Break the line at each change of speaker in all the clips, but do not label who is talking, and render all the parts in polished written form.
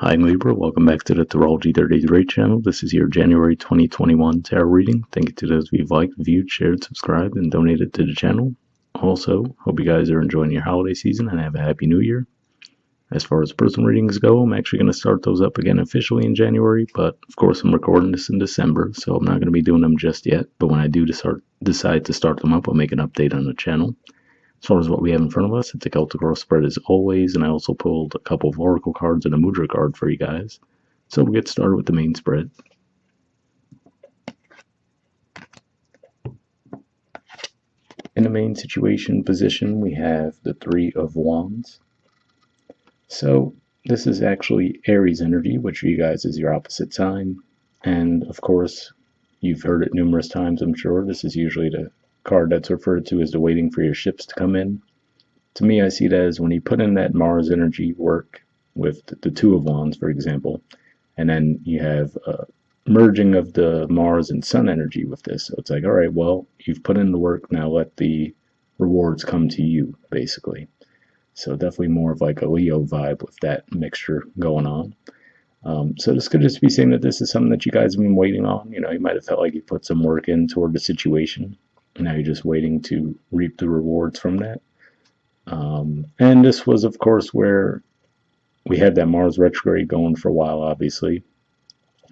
Hi, I'm Libra. Welcome back to the Astrology 33 channel. This is your January 2021 tarot reading. Thank you to those who've liked, viewed, shared, subscribed, and donated to the channel. Also, hope you guys are enjoying your holiday season and have a happy new year. As far as personal readings go, I'm actually going to start those up again officially in January, but of course I'm recording this in December, so I'm not going to be doing them just yet. But when I do decide to start them up, I'll make an update on the channel. As far as what we have in front of us, it's a Celtic Cross spread as always, and I also pulled a couple of Oracle cards and a Mudra card for you guys. So we'll get started with the main spread. In the main situation position, we have the Three of Wands. So this is actually Aries energy, which for you guys is your opposite sign. And of course, you've heard it numerous times, I'm sure. This is usually the card that's referred to as the waiting for your ships to come in. To me, I see that as when you put in that Mars energy work with the Two of Wands, for example, and then you have a merging of the Mars and Sun energy with this. So it's like, all right, well, you've put in the work, now let the rewards come to you, basically. So definitely more of like a Leo vibe with that mixture going on. So this could just be saying that this is something that you guys have been waiting on. You know, you might have felt like you put some work in toward the situation. Now you're just waiting to reap the rewards from that. And this was, of course, where we had that Mars retrograde going for a while, obviously.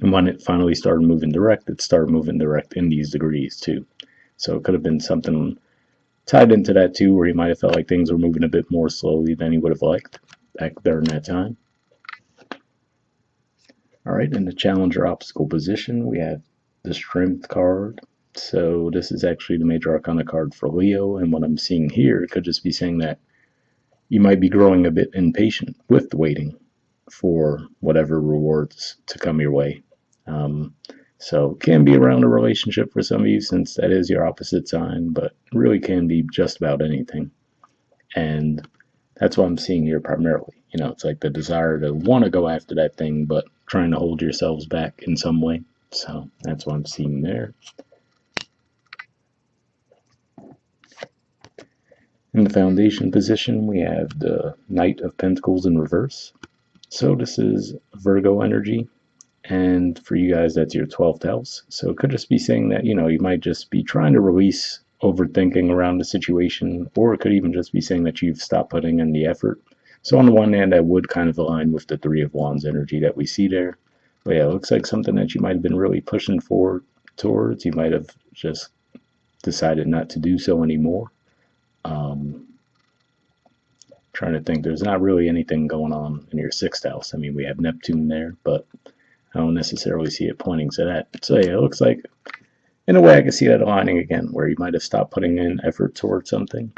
And when it finally started moving direct, it started moving direct in these degrees, too. So it could have been something tied into that, too, where he might have felt like things were moving a bit more slowly than he would have liked back there in that time. All right, in the Challenger obstacle position, we have the Strength card. So this is actually the Major Arcana card for Leo, and what I'm seeing here, it could just be saying that you might be growing a bit impatient with waiting for whatever rewards to come your way. So it can be around a relationship for some of you, since that is your opposite sign, but it really can be just about anything. And that's what I'm seeing here primarily. You know, it's like the desire to want to go after that thing, but trying to hold yourselves back in some way. So that's what I'm seeing there. In the foundation position, we have the Knight of Pentacles in reverse. So this is Virgo energy, and for you guys, that's your 12th house. So it could just be saying that, you know, you might just be trying to release overthinking around the situation, or it could even just be saying that you've stopped putting in the effort. So on the one hand, that would kind of align with the Three of Wands energy that we see there. But yeah, it looks like something that you might have been really pushing forward towards. You might have just decided not to do so anymore. Trying to think, there's not really anything going on in your 6th house. I mean, we have Neptune there, but I don't necessarily see it pointing to that. So yeah, it looks like, in a way, I can see that aligning again, where you might have stopped putting in effort towards something.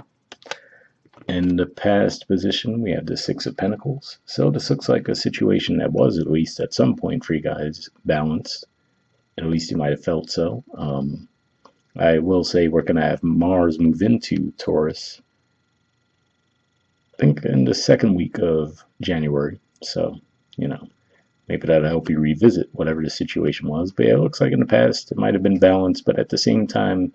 In the past position, we have the Six of Pentacles. So this looks like a situation that was, at least at some point for you guys, balanced. At least you might have felt so. I will say we're going to have Mars move into Taurus, I think in the 2nd week of January. So, you know, maybe that'll help you revisit whatever the situation was. But yeah, it looks like in the past it might have been balanced, but at the same time,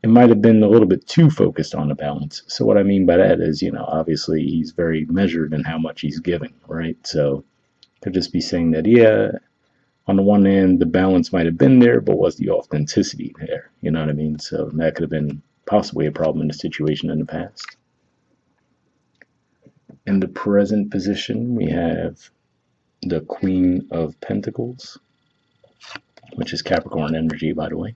it might have been a little bit too focused on the balance. So what I mean by that is, you know, obviously he's very measured in how much he's giving, right? So could just be saying that, yeah, on the one hand, the balance might have been there, but was the authenticity there? You know what I mean? So that could have been possibly a problem in the situation in the past. In the present position, we have the Queen of Pentacles, which is Capricorn energy, by the way.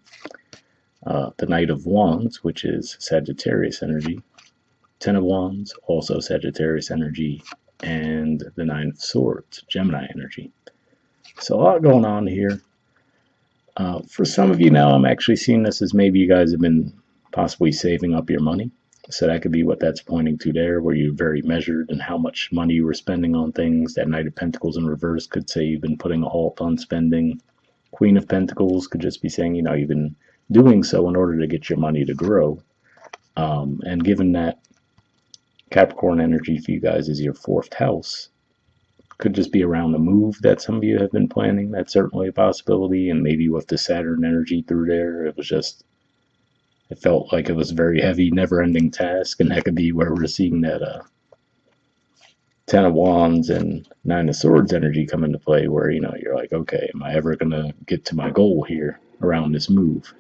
The Knight of Wands, which is Sagittarius energy. 10 of Wands, also Sagittarius energy. And the 9 of Swords, Gemini energy. So a lot going on here. For some of you now, I'm actually seeing this as maybe you guys have been possibly saving up your money. So that could be what that's pointing to there, where you're very measured in how much money you were spending on things. That Knight of Pentacles in reverse could say you've been putting a halt on spending. Queen of Pentacles could just be saying, you know, you've been doing so in order to get your money to grow. And given that Capricorn energy for you guys is your 4th house, could just be around the move that some of you have been planning. That's certainly a possibility. And maybe with the Saturn energy through there, it was just, it felt like it was a very heavy, never-ending task. And that could be where we're seeing that Ten of Wands and Nine of Swords energy come into play, where you're like, okay, am I ever gonna get to my goal here around this move?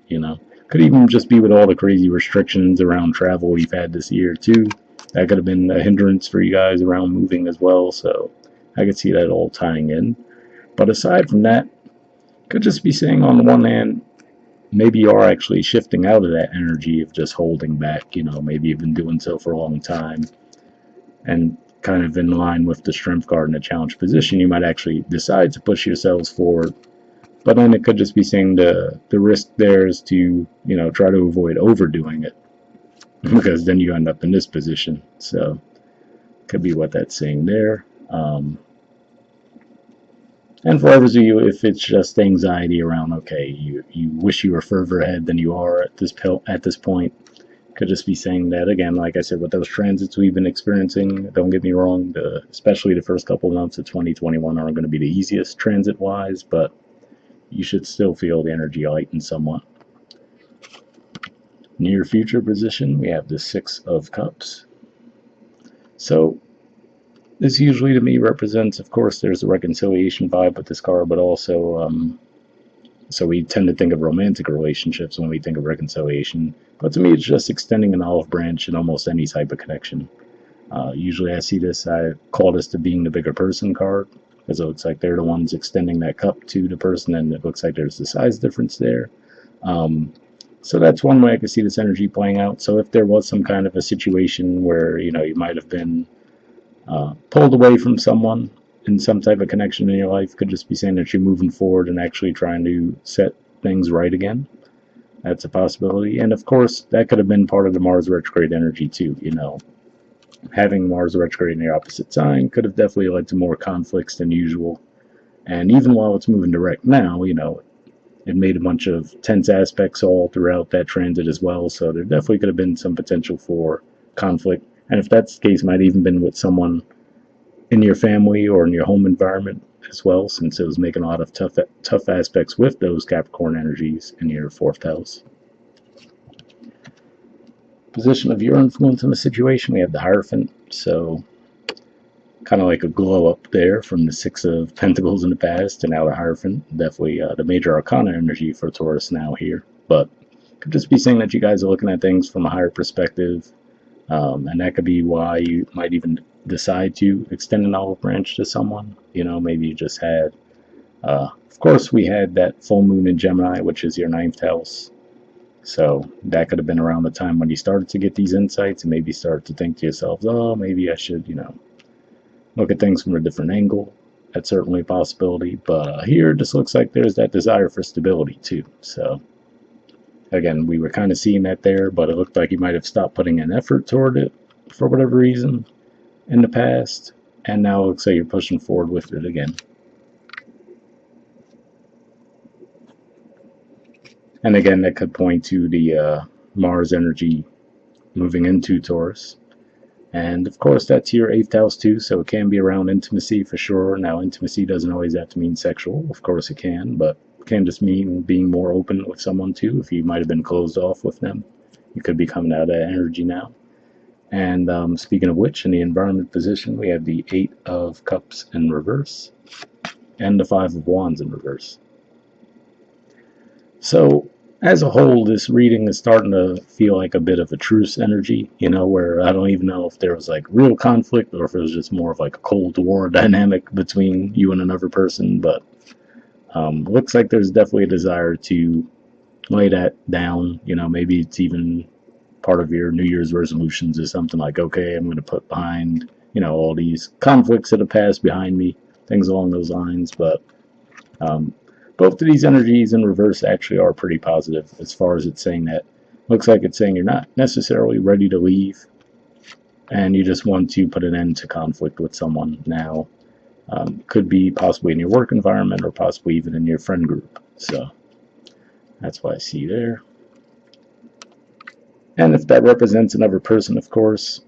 Could even just be with all the crazy restrictions around travel we've had this year too. That could have been a hindrance for you guys around moving as well. So I could see that all tying in. But aside from that, could just be saying on the one hand, maybe you are actually shifting out of that energy of just holding back. Maybe you've been doing so for a long time, and kind of in line with the strength card in a challenge position, you might actually decide to push yourselves forward. But then it could just be saying the risk there is to try to avoid overdoing it, because then you end up in this position. So could be what that's saying there. And for others of you, if it's just anxiety around, okay, you wish you were further ahead than you are at this point, could just be saying that again. Like I said, with those transits we've been experiencing, don't get me wrong, especially the first couple of months of 2021 aren't going to be the easiest transit wise, but you should still feel the energy lighten somewhat. Near future position, we have the Six of Cups. So this usually to me represents, of course, there's a reconciliation vibe with this card, but also so we tend to think of romantic relationships when we think of reconciliation, but to me it's just extending an olive branch in almost any type of connection. Usually I see this, I call this the being the bigger person card, because it looks like they're the ones extending that cup to the person, and it looks like there's a size difference there. So that's one way I could see this energy playing out. So if there was some kind of a situation where you might have been pulled away from someone in some type of connection in your life, could just be saying that you're moving forward and actually trying to set things right again. That's a possibility. And of course, that could have been part of the Mars retrograde energy too. Having Mars retrograde in the opposite sign could have definitely led to more conflicts than usual. And even while it's moving direct now, it made a bunch of tense aspects all throughout that transit as well. So there definitely could have been some potential for conflict. And if that's the case, it might even been with someone in your family or in your home environment as well, since it was making a lot of tough aspects with those Capricorn energies in your fourth house. Position of your influence in the situation, we have the Hierophant. So kind of like a glow up there from the Six of Pentacles in the past to now the Hierophant. Definitely the major arcana energy for Taurus now here. But could just be saying that you guys are looking at things from a higher perspective. And that could be why you might even decide to extend an olive branch to someone. Maybe you just had, of course, we had that full moon in Gemini, which is your ninth house. So that could have been around the time when you started to get these insights and maybe start to think to yourselves, oh, maybe I should, look at things from a different angle. That's certainly a possibility. But here it just looks like there's that desire for stability too. So again, we were kind of seeing that there, but it looked like you might have stopped putting an effort toward it for whatever reason in the past, and now it looks like you're pushing forward with it again. And again, that could point to the Mars energy moving into Taurus. And of course, that's your 8th house too, so it can be around intimacy for sure. Now, intimacy doesn't always have to mean sexual. Of course it can, but it can just mean being more open with someone too. If you might have been closed off with them, you could be coming out of that energy now. And speaking of which, in the environment position, we have the 8 of Cups in reverse and the 5 of Wands in reverse. So as a whole, this reading is starting to feel like a bit of a truce energy, where I don't even know if there was like real conflict or if it was just more of like a Cold War dynamic between you and another person. But looks like there's definitely a desire to lay that down. Maybe it's even part of your New Year's resolutions or something like, okay, I'm going to put behind, all these conflicts of the past behind me, things along those lines. But both of these energies in reverse actually are pretty positive as far as it's saying that. Looks like it's saying you're not necessarily ready to leave and you just want to put an end to conflict with someone now. Could be possibly in your work environment or possibly even in your friend group. So that's what I see there. And if that represents another person, of course,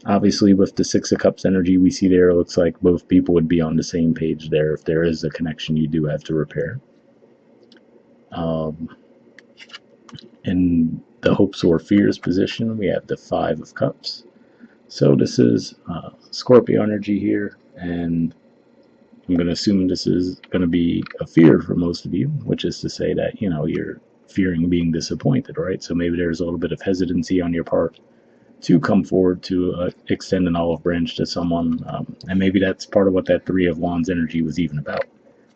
obviously with the 6 of Cups energy we see there, it looks like both people would be on the same page there. If there is a connection you do have to repair. In the hopes or fears position, we have the 5 of Cups. So this is Scorpio energy here, and I'm going to assume this is going to be a fear for most of you, which is to say that, you're fearing being disappointed, right? So maybe there's a little bit of hesitancy on your part to come forward to extend an olive branch to someone. And maybe that's part of what that Three of Wands energy was even about.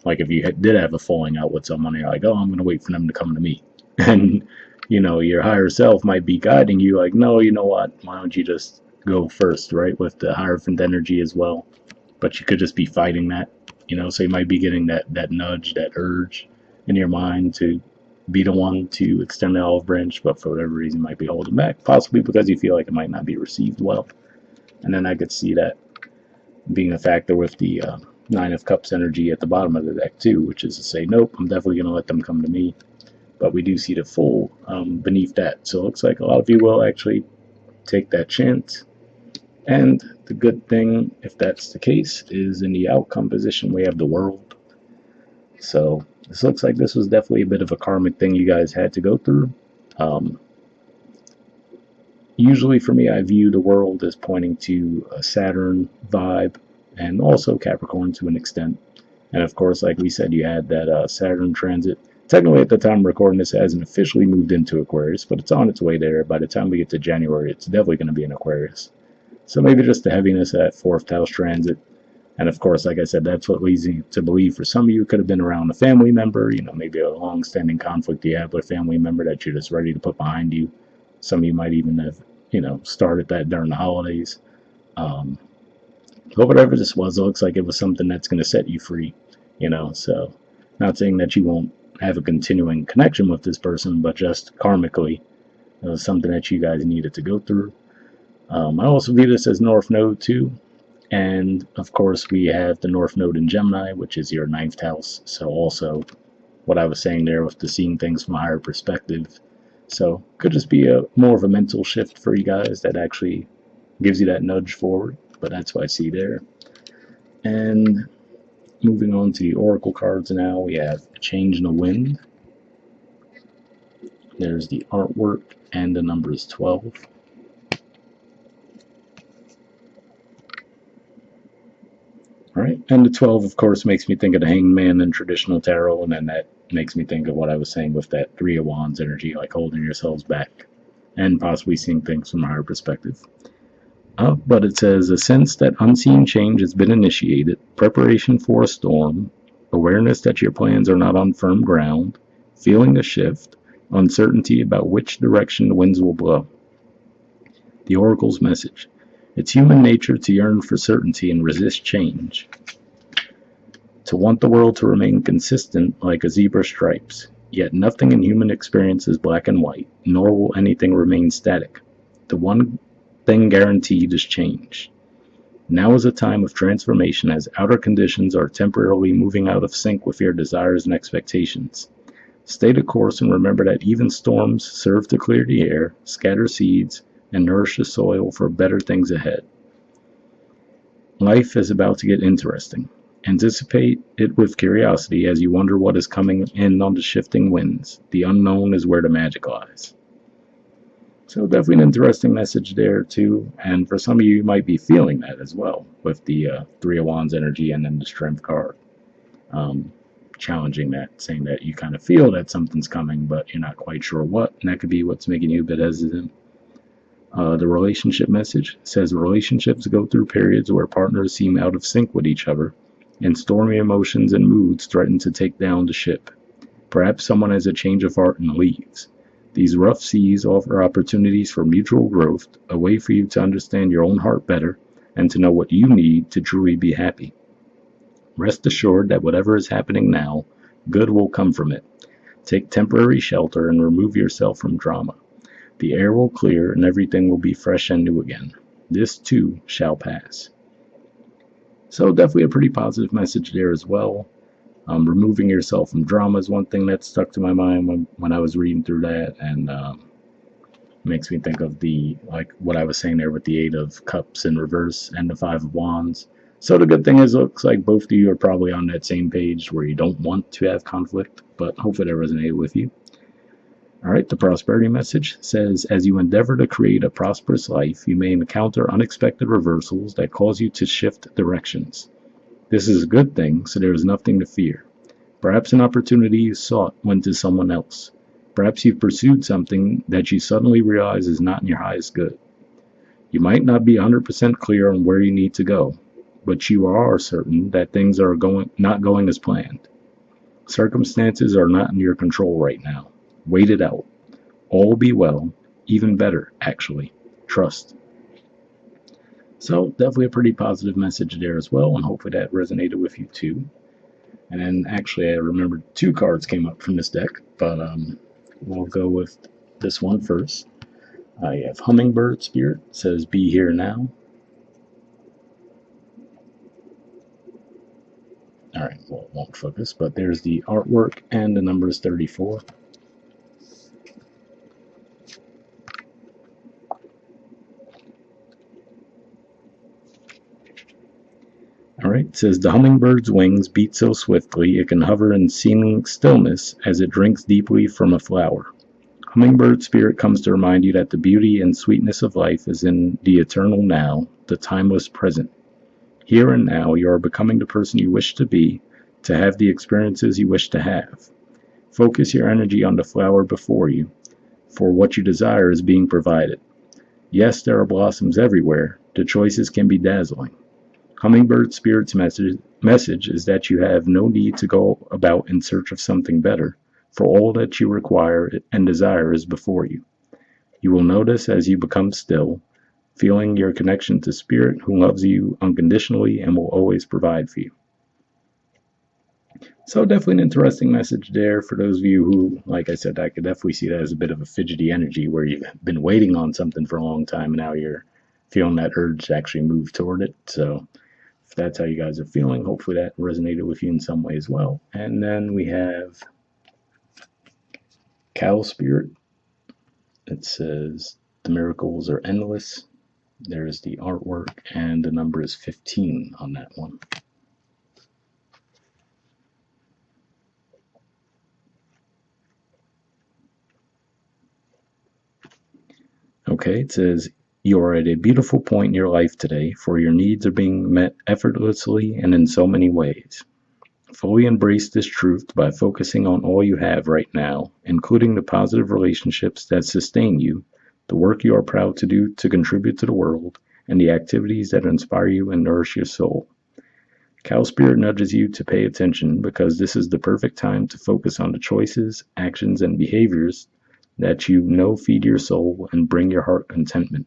Like if you did have a falling out with someone, you're like, oh, I'm going to wait for them to come to me. And, your higher self might be guiding you like, no, you know what? Why don't you just go first, right? With the Hierophant energy as well. But you could just be fighting that, so you might be getting that nudge, that urge in your mind to be the one to extend the olive branch, but for whatever reason might be holding back, possibly because you feel like it might not be received well. And then I could see that being a factor with the Nine of Cups energy at the bottom of the deck too, which is to say, nope, I'm definitely going to let them come to me. But we do see the Fool beneath that. So it looks like a lot of you will actually take that chance. And the good thing, if that's the case, is in the outcome position we have the World. So this looks like this was definitely a bit of a karmic thing you guys had to go through. Usually for me, I view the World as pointing to a Saturn vibe and also Capricorn to an extent. And of course, like we said, you had that Saturn transit. Technically, at the time of recording this, it hasn't officially moved into Aquarius, but it's on its way there. By the time we get to January, it's definitely going to be in Aquarius. So maybe just the heaviness of that fourth house transit. And of course, like I said, that's what leads you to believe for some of you, it could have been around a family member, maybe a long-standing conflict you have with a family member that you're just ready to put behind you. Some of you might even have, started that during the holidays. But whatever this was, it looks like it was something that's going to set you free, So not saying that you won't have a continuing connection with this person, but just karmically, it was something that you guys needed to go through. I also view this as North Node too. And of course, we have the North Node in Gemini, which is your 9th house. So also what I was saying there with the seeing things from a higher perspective. So could just be a more of a mental shift for you guys that actually gives you that nudge forward. But that's what I see there. And moving on to the Oracle cards now, we have a Change in the Wind. There's the artwork, and the number is 12. Right, and the 12, of course, makes me think of the Hanged Man in traditional tarot, and then that makes me think of what I was saying with that Three of Wands energy, like holding yourselves back and possibly seeing things from a higher perspective. But it says, a sense that unseen change has been initiated, preparation for a storm, awareness that your plans are not on firm ground, feeling a shift, uncertainty about which direction the winds will blow. The Oracle's message. It's human nature to yearn for certainty and resist change. To want the world to remain consistent like a zebra's stripes. Yet nothing in human experience is black and white, nor will anything remain static. The one thing guaranteed is change. Now is a time of transformation as outer conditions are temporarily moving out of sync with your desires and expectations. Stay the course and remember that even storms serve to clear the air, scatter seeds, and nourish the soil for better things ahead. Life is about to get interesting. Anticipate it with curiosity as you wonder what is coming in on the shifting winds. The unknown is where the magic lies. So definitely an interesting message there too, and for some of you, you might be feeling that as well with the Three of Wands energy and then the Strength card. Challenging that, saying that you kind of feel that something's coming, but you're not quite sure what, and that could be what's making you a bit hesitant. The relationship message says relationships go through periods where partners seem out of sync with each other, and stormy emotions and moods threaten to take down the ship. Perhaps someone has a change of heart and leaves. These rough seas offer opportunities for mutual growth, a way for you to understand your own heart better, and to know what you need to truly be happy. Rest assured that whatever is happening now, good will come from it. Take temporary shelter and remove yourself from drama. The air will clear and everything will be fresh and new again. This too shall pass. So definitely a pretty positive message there as well. Removing yourself from drama is one thing that stuck to my mind when I was reading through that, and makes me think of what I was saying there with the Eight of Cups in reverse and the Five of Wands. So the good thing is, it looks like both of you are probably on that same page where you don't want to have conflict, but hopefully that resonated with you. All right, the prosperity message says, as you endeavor to create a prosperous life, you may encounter unexpected reversals that cause you to shift directions. This is a good thing, so there is nothing to fear. Perhaps an opportunity you sought went to someone else. Perhaps you've pursued something that you suddenly realize is not in your highest good. You might not be 100% clear on where you need to go, but you are certain that things are not going as planned. Circumstances are not in your control right now. Wait it out. All will be well, even better, actually. Trust. So, definitely a pretty positive message there as well, and hopefully that resonated with you too. And then actually, I remembered two cards came up from this deck, but we'll go with this one first. I have Hummingbird Spirit, says be here now. Alright, well, it won't focus, but there's the artwork, and the number is 34. Alright, it says the hummingbird's wings beat so swiftly it can hover in seeming stillness as it drinks deeply from a flower. Hummingbird spirit comes to remind you that the beauty and sweetness of life is in the eternal now, the timeless present. Here and now, you are becoming the person you wish to be, to have the experiences you wish to have. Focus your energy on the flower before you, for what you desire is being provided. Yes, there are blossoms everywhere. The choices can be dazzling. Hummingbird Spirit's message is that you have no need to go about in search of something better, for all that you require and desire is before you. You will notice as you become still, feeling your connection to Spirit who loves you unconditionally and will always provide for you. So definitely an interesting message there for those of you who, like I said, I could definitely see that as a bit of a fidgety energy where you've been waiting on something for a long time and now you're feeling that urge to actually move toward it. So if that's how you guys are feeling, hopefully that resonated with you in some way as well. And then we have Cow Spirit. It says the miracles are endless. There's the artwork, and the number is 15 on that one. Okay, it says you are at a beautiful point in your life today, for your needs are being met effortlessly and in so many ways. Fully embrace this truth by focusing on all you have right now, including the positive relationships that sustain you, the work you are proud to do to contribute to the world, and the activities that inspire you and nourish your soul. Cow Spirit nudges you to pay attention because this is the perfect time to focus on the choices, actions, and behaviors that you know feed your soul and bring your heart contentment.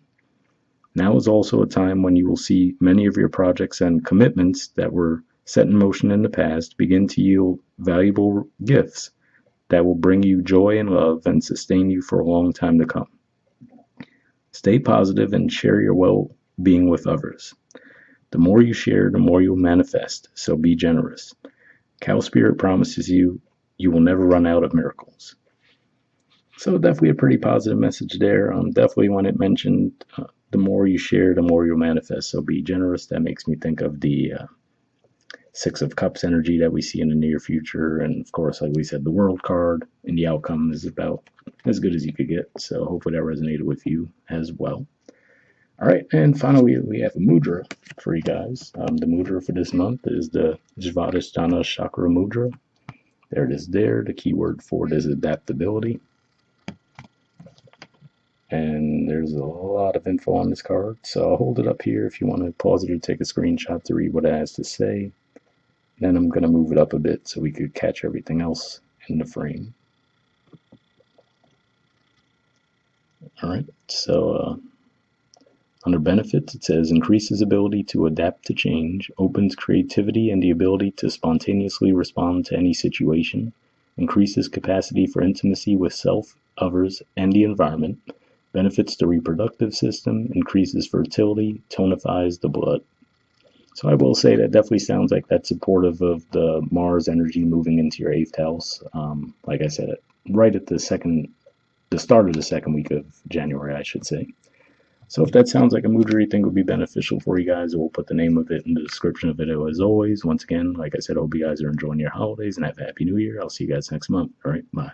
Now is also a time when you will see many of your projects and commitments that were set in motion in the past begin to yield valuable gifts that will bring you joy and love and sustain you for a long time to come. Stay positive and share your well-being with others. The more you share, the more you'll manifest, so be generous. Cow Spirit promises you will never run out of miracles. So definitely a pretty positive message there. Definitely when it mentioned the more you share, the more you'll manifest. So be generous. That makes me think of the Six of Cups energy that we see in the near future. And of course, like we said, the World card and the outcome is about as good as you could get. So hopefully that resonated with you as well. All right, and finally we have a mudra for you guys. The mudra for this month is the Svadhisthana Chakra mudra. There it is there. The keyword for it is adaptability. And there's a lot of info on this card, so I'll hold it up here if you want to pause it or take a screenshot to read what it has to say. Then I'm going to move it up a bit so we could catch everything else in the frame. Alright, so under benefits it says increases ability to adapt to change, opens creativity and the ability to spontaneously respond to any situation, increases capacity for intimacy with self, others, and the environment, benefits the reproductive system, increases fertility, tonifies the blood. So I will say that definitely sounds like that's supportive of the Mars energy moving into your 8th house. Like I said, right at the start of the second week of January, I should say. So if that sounds like a mudra you think would be beneficial for you guys, we'll put the name of it in the description of it as always. Once again, like I said, I hope you guys are enjoying your holidays and have a happy new year. I'll see you guys next month. All right, bye.